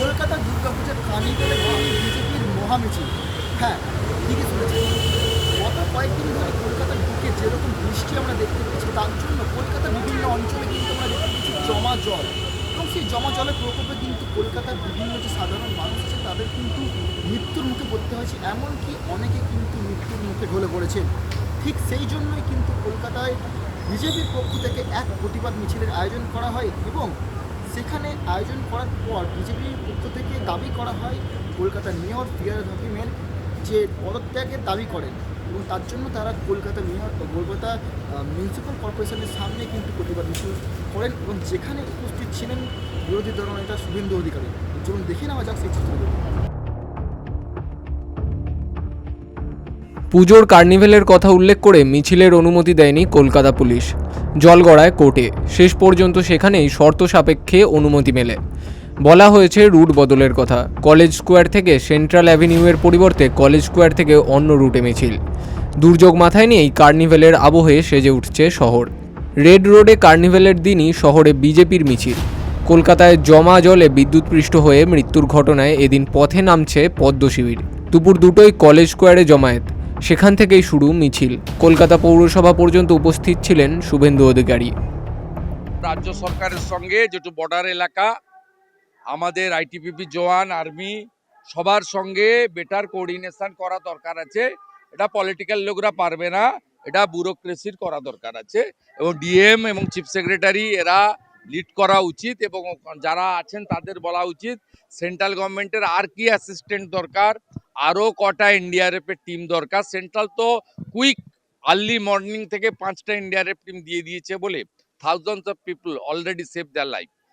কলকাতা দুর্গাপূজার কার্নিভ্যালে বিজেপির মহামিছিল। হ্যাঁ, ঠিকই শুনেছেন। গত কয়েকদিন ধরে কলকাতার বুকে যেরকম বৃষ্টি আমরা দেখতে পেয়েছি, তার জন্য কলকাতার বিভিন্ন অঞ্চলে কিন্তু আমরা দেখতে পেয়েছি জমা জল, এবং সেই জমা জলের প্রকোপে কিন্তু কলকাতার বিভিন্ন যে সাধারণ মানুষ আছে তাদের কিন্তু মৃত্যুর মুখে পড়তে হয়েছে, এমনকি অনেকে কিন্তু মৃত্যুর মুখে ঢলে পড়েছেন। ঠিক সেই জন্যই কিন্তু কলকাতায় বিজেপির পক্ষ থেকে এক প্রতিবাদ মিছিলের আয়োজন করা হয়, এবং সেখানে আয়োজন করার পর বিজেপির পক্ষ থেকে দাবি করা হয় কলকাতার মেয়র ফিরহাদ হাকিমের যে পদত্যাগের দাবি করেন, এবং তার জন্য তারা কলকাতা মেয়র কলকাতা মিউনিসিপ্যাল কর্পোরেশনের সামনে কিন্তু প্রতিবাদ মিছিল করেন, এবং যেখানে উপস্থিত ছিলেন বিরোধী দলনেতা শুভেন্দু অধিকারী। চলুন দেখে নেওয়া যাক সেই চিত্রগুলো। পুজোর কার্নিভ্যালের কথা উল্লেখ করে মিছিলের অনুমতি দেয়নি কলকাতা পুলিশ। জল গড়ায় কোর্টে, শেষ পর্যন্ত সেখানেই শর্ত সাপেক্ষে অনুমতি মেলে। বলা হয়েছে রুট বদলের কথা, কলেজ স্কোয়ার থেকে সেন্ট্রাল অ্যাভিনিউয়ের পরিবর্তে কলেজ স্কোয়ার থেকে অন্য রুটে মিছিল। দুর্যোগ মাথায় নিয়েই কার্নিভ্যালের আবহে সেজে উঠছে শহর। রেড রোডে কার্নিভ্যালের দিনই শহরে বিজেপির মিছিল। কলকাতায় জমা জলে বিদ্যুৎপৃষ্ট হয়ে মৃত্যুর ঘটনায় এদিন পথে নামছে পদ্ম শিবির। দুপুর দুটোই কলেজ স্কোয়ারে জমায়েত, সেখান থেকেই শুরু মিছিল। কলকাতা পৌরসভা পর্যন্ত উপস্থিত ছিলেন শুভেন্দু অধিকারী। রাজ্য সরকারের সঙ্গে যেটু বর্ডার এলাকা, আমাদের আইটিবিপি জওয়ান, আর্মি সবার সঙ্গে বেটার কোঅর্ডিনেশন করা দরকার আছে। এটা পলিটিক্যাল লোকরা পারবে না, এটা ব্যুরোক্রেসির করা দরকার আছে, এবং ডিএম এবং চিফ সেক্রেটারি এরা লিড করা উচিত, এবং যারা আছেন তাদের বলা উচিত সেন্ট্রাল গভর্নমেন্টের আর কি অ্যাসিস্ট্যান্ট দরকার, আরও কটা এনডিআরএফের টিম দরকার। সেন্ট্রাল তো কুইক আর্লি মর্নিং থেকে 5টা এনডিআরএফ টিম দিয়ে দিয়েছে বলে thousands of people already save their life.